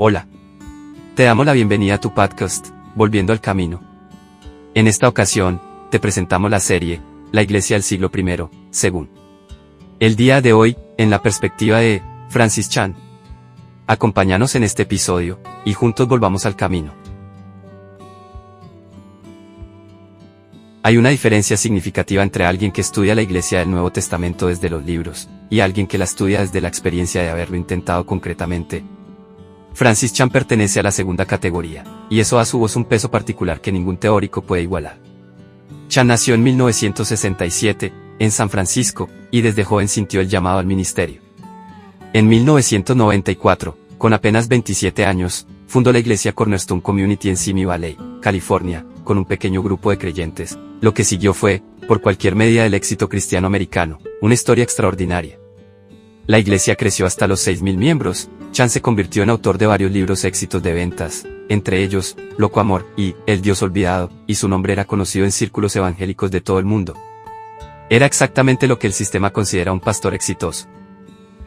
Hola. Te damos la bienvenida a tu podcast, Volviendo al Camino. En esta ocasión, te presentamos la serie, La Iglesia del siglo I, según. El día de hoy, en la perspectiva de Francis Chan. Acompáñanos en este episodio, y juntos volvamos al camino. Hay una diferencia significativa entre alguien que estudia la Iglesia del Nuevo Testamento desde los libros, y alguien que la estudia desde la experiencia de haberlo intentado concretamente. Francis Chan pertenece a la segunda categoría, y eso da a su voz un peso particular que ningún teórico puede igualar. Chan nació en 1967, en San Francisco, y desde joven sintió el llamado al ministerio. En 1994, con apenas 27 años, fundó la iglesia Cornerstone Community en Simi Valley, California, con un pequeño grupo de creyentes. Lo que siguió fue, por cualquier medida del éxito cristiano americano, una historia extraordinaria. La iglesia creció hasta los 6.000 miembros. Chan se convirtió en autor de varios libros éxitos de ventas, entre ellos, Loco Amor y El Dios Olvidado, y su nombre era conocido en círculos evangélicos de todo el mundo. Era exactamente lo que el sistema considera un pastor exitoso.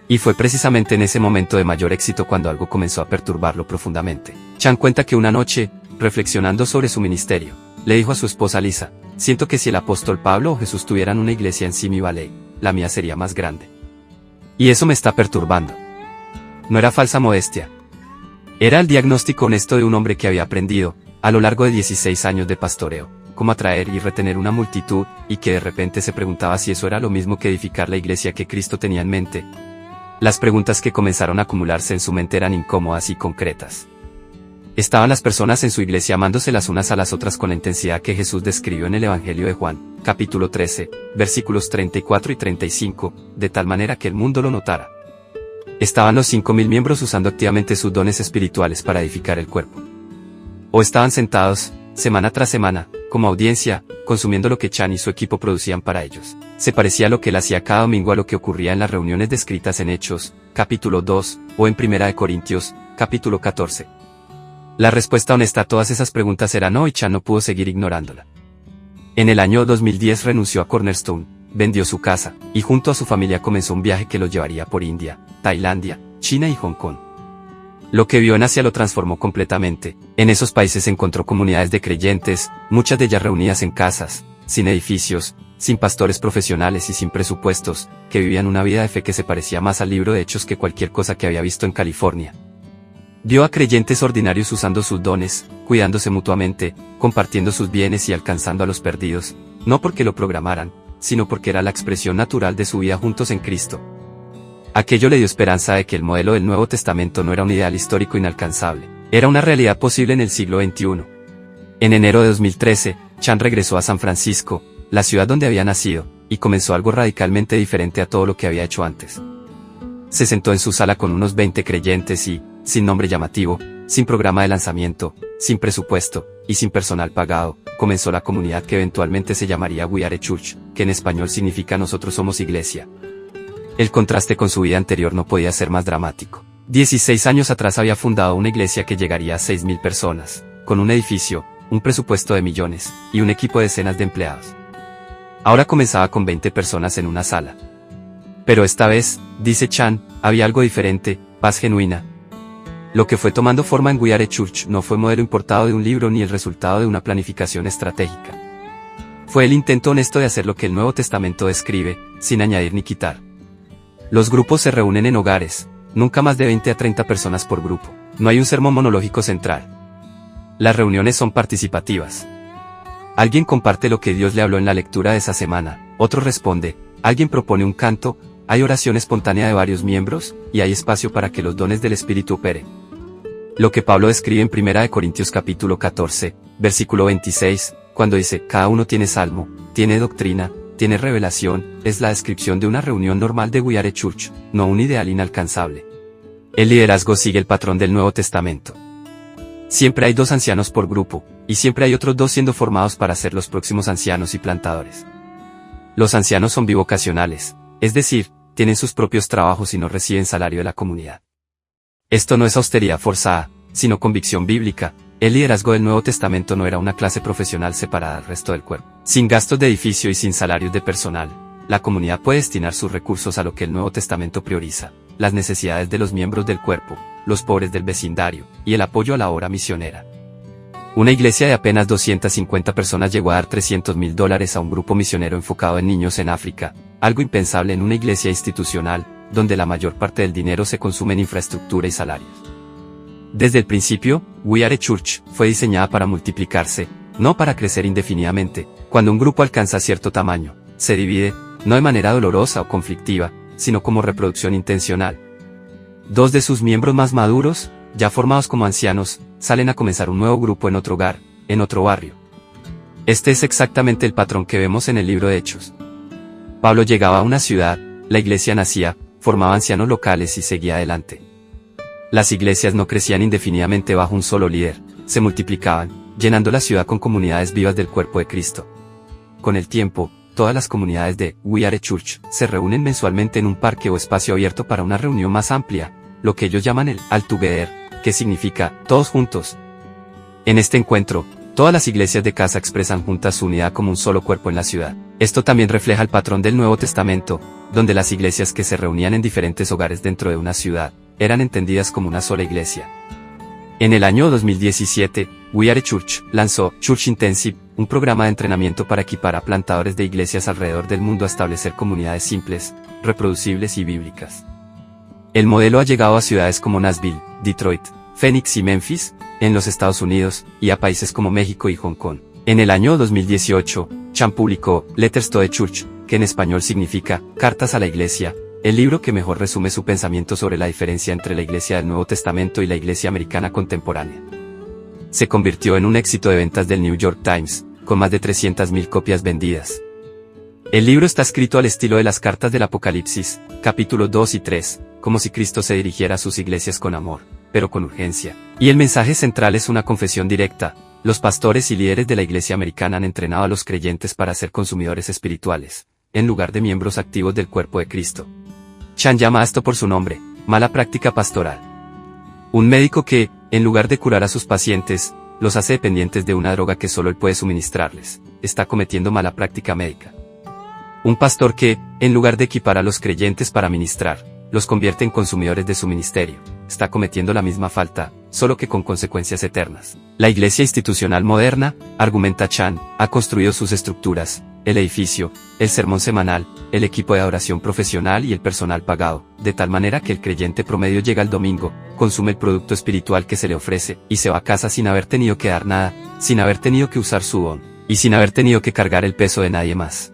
Y fue precisamente en ese momento de mayor éxito cuando algo comenzó a perturbarlo profundamente. Chan cuenta que una noche, reflexionando sobre su ministerio, le dijo a su esposa Lisa: siento que si el apóstol Pablo o Jesús tuvieran una iglesia en Simi Valley, la mía sería más grande. Y eso me está perturbando. No era falsa modestia. Era el diagnóstico honesto de un hombre que había aprendido, a lo largo de 16 años de pastoreo, cómo atraer y retener una multitud, y que de repente se preguntaba si eso era lo mismo que edificar la iglesia que Cristo tenía en mente. Las preguntas que comenzaron a acumularse en su mente eran incómodas y concretas. ¿Estaban las personas en su iglesia amándose las unas a las otras con la intensidad que Jesús describió en el Evangelio de Juan, capítulo 13, versículos 34 y 35, de tal manera que el mundo lo notara? ¿Estaban los 5.000 miembros usando activamente sus dones espirituales para edificar el cuerpo? ¿O estaban sentados, semana tras semana, como audiencia, consumiendo lo que Chan y su equipo producían para ellos? ¿Se parecía lo que él hacía cada domingo a lo que ocurría en las reuniones descritas en Hechos, capítulo 2, o en 1 Corintios, capítulo 14? La respuesta honesta a todas esas preguntas era no, y Chan no pudo seguir ignorándola. En el año 2010 renunció a Cornerstone, vendió su casa, y junto a su familia comenzó un viaje que lo llevaría por India, Tailandia, China y Hong Kong. Lo que vio en Asia lo transformó completamente. En esos países encontró comunidades de creyentes, muchas de ellas reunidas en casas, sin edificios, sin pastores profesionales y sin presupuestos, que vivían una vida de fe que se parecía más al libro de Hechos que cualquier cosa que había visto en California. Vio a creyentes ordinarios usando sus dones, cuidándose mutuamente, compartiendo sus bienes y alcanzando a los perdidos, no porque lo programaran, sino porque era la expresión natural de su vida juntos en Cristo. Aquello le dio esperanza de que el modelo del Nuevo Testamento no era un ideal histórico inalcanzable, era una realidad posible en el siglo XXI. En enero de 2013, Chan regresó a San Francisco, la ciudad donde había nacido, y comenzó algo radicalmente diferente a todo lo que había hecho antes. Se sentó en su sala con unos 20 creyentes y, sin nombre llamativo, sin programa de lanzamiento, sin presupuesto, y sin personal pagado, comenzó la comunidad que eventualmente se llamaría We Are Church, que en español significa Nosotros Somos Iglesia. El contraste con su vida anterior no podía ser más dramático. 16 años atrás había fundado una iglesia que llegaría a 6.000 personas, con un edificio, un presupuesto de millones, y un equipo de decenas de empleados. Ahora comenzaba con 20 personas en una sala. Pero esta vez, dice Chan, había algo diferente, paz genuina. Lo que fue tomando forma en We Are Church no fue modelo importado de un libro ni el resultado de una planificación estratégica. Fue el intento honesto de hacer lo que el Nuevo Testamento describe, sin añadir ni quitar. Los grupos se reúnen en hogares, nunca más de 20 a 30 personas por grupo. No hay un sermón monológico central. Las reuniones son participativas. Alguien comparte lo que Dios le habló en la lectura de esa semana, otro responde, alguien propone un canto, hay oración espontánea de varios miembros, y hay espacio para que los dones del Espíritu operen. Lo que Pablo describe en 1 Corintios capítulo 14, versículo 26, cuando dice, cada uno tiene salmo, tiene doctrina, tiene revelación, es la descripción de una reunión normal de We Are Church, no un ideal inalcanzable. El liderazgo sigue el patrón del Nuevo Testamento. Siempre hay 2 ancianos por grupo, y siempre hay otros 2 siendo formados para ser los próximos ancianos y plantadores. Los ancianos son bivocacionales, es decir, tienen sus propios trabajos y no reciben salario de la comunidad. Esto no es austeridad forzada, sino convicción bíblica. El liderazgo del Nuevo Testamento no era una clase profesional separada del resto del cuerpo. Sin gastos de edificio y sin salarios de personal, la comunidad puede destinar sus recursos a lo que el Nuevo Testamento prioriza, las necesidades de los miembros del cuerpo, los pobres del vecindario, y el apoyo a la obra misionera. Una iglesia de apenas 250 personas llegó a dar $300,000 a un grupo misionero enfocado en niños en África, algo impensable en una iglesia institucional, donde la mayor parte del dinero se consume en infraestructura y salarios. Desde el principio, We Are Church fue diseñada para multiplicarse, no para crecer indefinidamente. Cuando un grupo alcanza cierto tamaño, se divide, no de manera dolorosa o conflictiva, sino como reproducción intencional. Dos de sus miembros más maduros, ya formados como ancianos, salen a comenzar un nuevo grupo en otro hogar, en otro barrio. Este es exactamente el patrón que vemos en el libro de Hechos. Pablo llegaba a una ciudad, la iglesia nacía, formaba ancianos locales y seguía adelante. Las iglesias no crecían indefinidamente bajo un solo líder, se multiplicaban, llenando la ciudad con comunidades vivas del cuerpo de Cristo. Con el tiempo, todas las comunidades de We Are Church se reúnen mensualmente en un parque o espacio abierto para una reunión más amplia, lo que ellos llaman el All Together, que significa todos juntos. En este encuentro, todas las iglesias de casa expresan juntas su unidad como un solo cuerpo en la ciudad. Esto también refleja el patrón del Nuevo Testamento, donde las iglesias que se reunían en diferentes hogares dentro de una ciudad, eran entendidas como una sola iglesia. En el año 2017, We Are Church lanzó Church Intensive, un programa de entrenamiento para equipar a plantadores de iglesias alrededor del mundo a establecer comunidades simples, reproducibles y bíblicas. El modelo ha llegado a ciudades como Nashville, Detroit, Phoenix y Memphis, en los Estados Unidos, y a países como México y Hong Kong. En el año 2018, Chan publicó Letters to the Church, que en español significa Cartas a la Iglesia, el libro que mejor resume su pensamiento sobre la diferencia entre la Iglesia del Nuevo Testamento y la Iglesia americana contemporánea. Se convirtió en un éxito de ventas del New York Times, con más de 300,000 copias vendidas. El libro está escrito al estilo de las cartas del Apocalipsis, capítulos 2 y 3, como si Cristo se dirigiera a sus iglesias con amor, pero con urgencia. Y el mensaje central es una confesión directa: los pastores y líderes de la Iglesia americana han entrenado a los creyentes para ser consumidores espirituales, en lugar de miembros activos del cuerpo de Cristo. Chan llama a esto por su nombre, mala práctica pastoral. Un médico que, en lugar de curar a sus pacientes, los hace dependientes de una droga que solo él puede suministrarles, está cometiendo mala práctica médica. Un pastor que, en lugar de equipar a los creyentes para ministrar, los convierte en consumidores de su ministerio, está cometiendo la misma falta, solo que con consecuencias eternas. La iglesia institucional moderna, argumenta Chan, ha construido sus estructuras, el edificio, el sermón semanal, el equipo de adoración profesional y el personal pagado, de tal manera que el creyente promedio llega el domingo, consume el producto espiritual que se le ofrece, y se va a casa sin haber tenido que dar nada, sin haber tenido que usar su don, y sin haber tenido que cargar el peso de nadie más.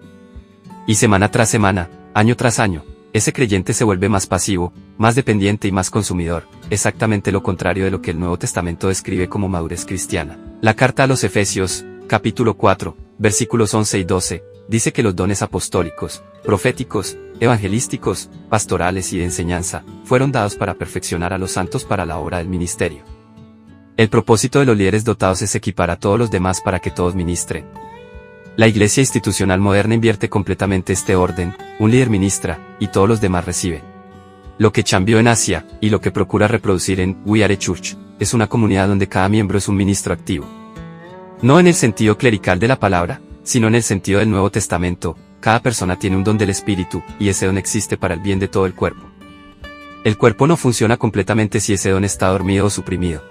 Y semana tras semana, año tras año, ese creyente se vuelve más pasivo, más dependiente y más consumidor, exactamente lo contrario de lo que el Nuevo Testamento describe como madurez cristiana. La carta a los Efesios, capítulo 4, versículos 11 y 12, dice que los dones apostólicos, proféticos, evangelísticos, pastorales y de enseñanza, fueron dados para perfeccionar a los santos para la obra del ministerio. El propósito de los líderes dotados es equipar a todos los demás para que todos ministren. La iglesia institucional moderna invierte completamente este orden: un líder ministra, y todos los demás reciben. Lo que Chan vio en Asia, y lo que procura reproducir en We Are Church, es una comunidad donde cada miembro es un ministro activo. No en el sentido clerical de la palabra, sino en el sentido del Nuevo Testamento: cada persona tiene un don del Espíritu, y ese don existe para el bien de todo el cuerpo. El cuerpo no funciona completamente si ese don está dormido o suprimido.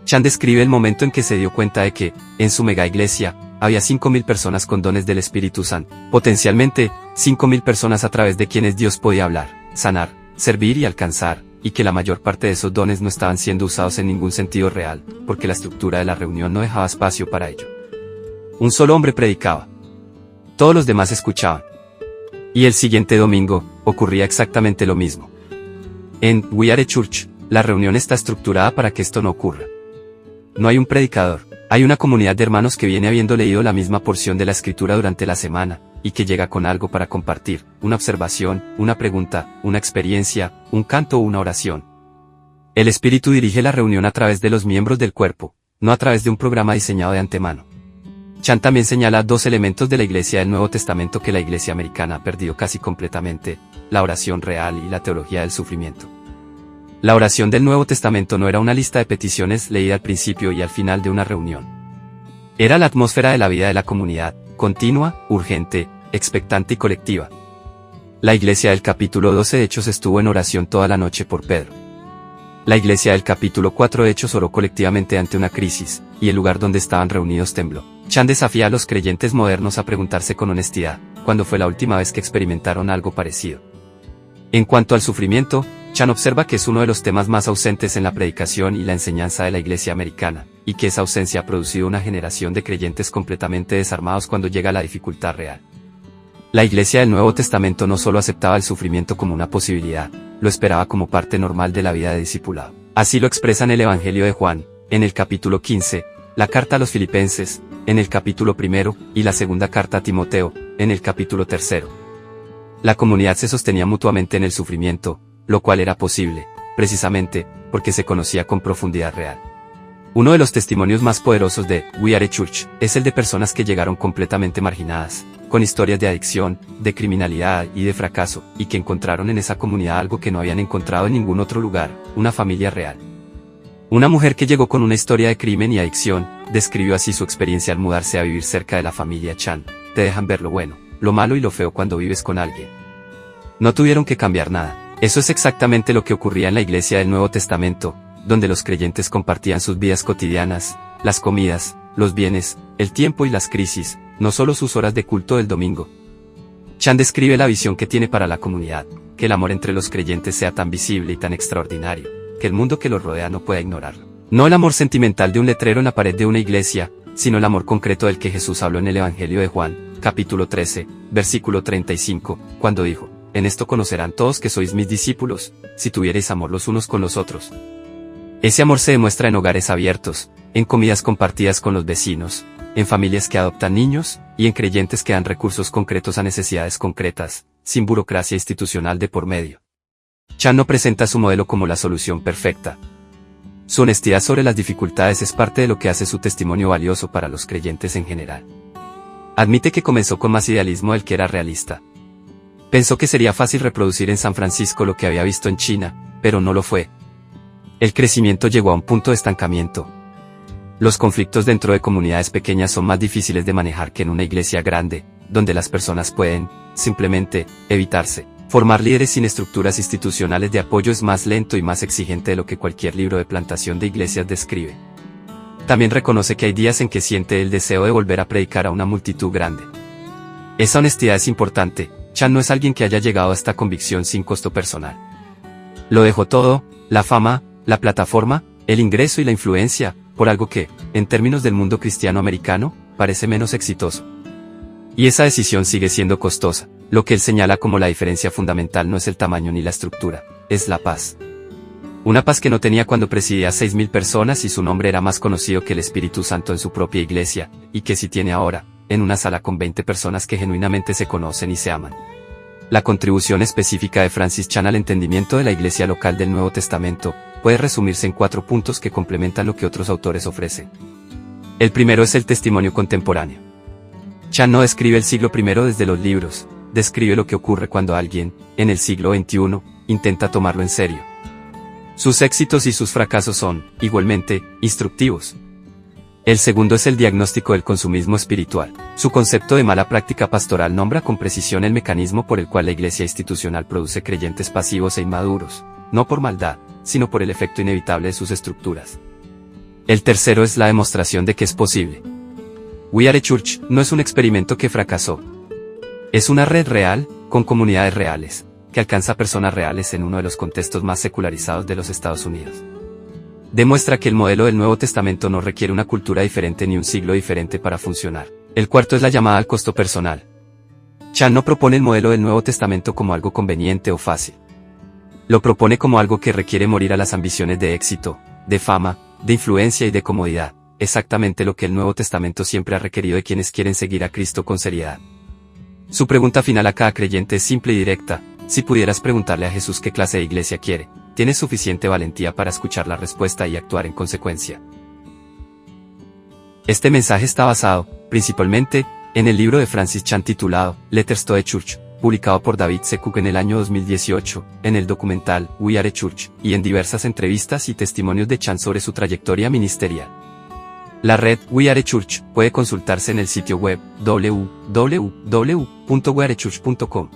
Chan describe el momento en que se dio cuenta de que, en su mega iglesia, había 5,000 personas con dones del Espíritu Santo. Potencialmente, 5,000 personas a través de quienes Dios podía hablar, sanar, servir y alcanzar, y que la mayor parte de esos dones no estaban siendo usados en ningún sentido real, porque la estructura de la reunión no dejaba espacio para ello. Un solo hombre predicaba. Todos los demás escuchaban. Y el siguiente domingo, ocurría exactamente lo mismo. En We Are Church, la reunión está estructurada para que esto no ocurra. No hay un predicador, hay una comunidad de hermanos que viene habiendo leído la misma porción de la escritura durante la semana, y que llega con algo para compartir, una observación, una pregunta, una experiencia, un canto o una oración. El Espíritu dirige la reunión a través de los miembros del cuerpo, no a través de un programa diseñado de antemano. Chan también señala dos elementos de la iglesia del Nuevo Testamento que la iglesia americana ha perdido casi completamente: la oración real y la teología del sufrimiento. La oración del Nuevo Testamento no era una lista de peticiones leída al principio y al final de una reunión. Era la atmósfera de la vida de la comunidad, continua, urgente, expectante y colectiva. La iglesia del capítulo 12 de Hechos estuvo en oración toda la noche por Pedro. La iglesia del capítulo 4 de Hechos oró colectivamente ante una crisis, y el lugar donde estaban reunidos tembló. Chan desafía a los creyentes modernos a preguntarse con honestidad, ¿cuándo fue la última vez que experimentaron algo parecido? En cuanto al sufrimiento, Chan observa que es uno de los temas más ausentes en la predicación y la enseñanza de la iglesia americana, y que esa ausencia ha producido una generación de creyentes completamente desarmados cuando llega la dificultad real. La iglesia del Nuevo Testamento no solo aceptaba el sufrimiento como una posibilidad, lo esperaba como parte normal de la vida de discipulado. Así lo expresa en el Evangelio de Juan, en el capítulo 15, la carta a los Filipenses, en el capítulo 1, y la segunda carta a Timoteo, en el capítulo 3. La comunidad se sostenía mutuamente en el sufrimiento, lo cual era posible, precisamente, porque se conocía con profundidad real. Uno de los testimonios más poderosos de We Are Church es el de personas que llegaron completamente marginadas, con historias de adicción, de criminalidad y de fracaso, y que encontraron en esa comunidad algo que no habían encontrado en ningún otro lugar, una familia real. Una mujer que llegó con una historia de crimen y adicción, describió así su experiencia al mudarse a vivir cerca de la familia Chan. Te dejan ver lo bueno, lo malo y lo feo cuando vives con alguien. No tuvieron que cambiar nada. Eso es exactamente lo que ocurría en la iglesia del Nuevo Testamento, donde los creyentes compartían sus vidas cotidianas, las comidas, los bienes, el tiempo y las crisis, no solo sus horas de culto del domingo. Chan describe la visión que tiene para la comunidad, que el amor entre los creyentes sea tan visible y tan extraordinario, que el mundo que los rodea no pueda ignorarlo. No el amor sentimental de un letrero en la pared de una iglesia, sino el amor concreto del que Jesús habló en el Evangelio de Juan, capítulo 13, versículo 35, cuando dijo: en esto conocerán todos que sois mis discípulos, si tuviereis amor los unos con los otros. Ese amor se demuestra en hogares abiertos, en comidas compartidas con los vecinos, en familias que adoptan niños, y en creyentes que dan recursos concretos a necesidades concretas, sin burocracia institucional de por medio. Chan no presenta su modelo como la solución perfecta. Su honestidad sobre las dificultades es parte de lo que hace su testimonio valioso para los creyentes en general. Admite que comenzó con más idealismo del que era realista. Pensó que sería fácil reproducir en San Francisco lo que había visto en China, pero no lo fue. El crecimiento llegó a un punto de estancamiento. Los conflictos dentro de comunidades pequeñas son más difíciles de manejar que en una iglesia grande, donde las personas pueden, simplemente, evitarse. Formar líderes sin estructuras institucionales de apoyo es más lento y más exigente de lo que cualquier libro de plantación de iglesias describe. También reconoce que hay días en que siente el deseo de volver a predicar a una multitud grande. Esa honestidad es importante. Chan no es alguien que haya llegado a esta convicción sin costo personal. Lo dejó todo, la fama, la plataforma, el ingreso y la influencia, por algo que, en términos del mundo cristiano americano, parece menos exitoso. Y esa decisión sigue siendo costosa. Lo que él señala como la diferencia fundamental no es el tamaño ni la estructura, es la paz. Una paz que no tenía cuando presidía a 6.000 personas y su nombre era más conocido que el Espíritu Santo en su propia iglesia, y que sí tiene ahora, en una sala con 20 personas que genuinamente se conocen y se aman. La contribución específica de Francis Chan al entendimiento de la iglesia local del Nuevo Testamento puede resumirse en 4 puntos que complementan lo que otros autores ofrecen. El primero es el testimonio contemporáneo. Chan no describe el siglo I desde los libros, describe lo que ocurre cuando alguien, en el siglo XXI, intenta tomarlo en serio. Sus éxitos y sus fracasos son, igualmente, instructivos. El segundo es el diagnóstico del consumismo espiritual. Su concepto de mala práctica pastoral nombra con precisión el mecanismo por el cual la iglesia institucional produce creyentes pasivos e inmaduros, no por maldad, sino por el efecto inevitable de sus estructuras. El tercero es la demostración de que es posible. We Are Church no es un experimento que fracasó. Es una red real, con comunidades reales, que alcanza personas reales en uno de los contextos más secularizados de los Estados Unidos. Demuestra que el modelo del Nuevo Testamento no requiere una cultura diferente ni un siglo diferente para funcionar. El cuarto es la llamada al costo personal. Chan no propone el modelo del Nuevo Testamento como algo conveniente o fácil. Lo propone como algo que requiere morir a las ambiciones de éxito, de fama, de influencia y de comodidad, exactamente lo que el Nuevo Testamento siempre ha requerido de quienes quieren seguir a Cristo con seriedad. Su pregunta final a cada creyente es simple y directa: si pudieras preguntarle a Jesús qué clase de iglesia quiere, ¿tienes suficiente valentía para escuchar la respuesta y actuar en consecuencia? Este mensaje está basado, principalmente, en el libro de Francis Chan titulado Letters to the Church, publicado por David C. Cook en el año 2018, en el documental We Are Church, y en diversas entrevistas y testimonios de Chan sobre su trayectoria ministerial. La red We Are Church puede consultarse en el sitio web www.wearechurch.com.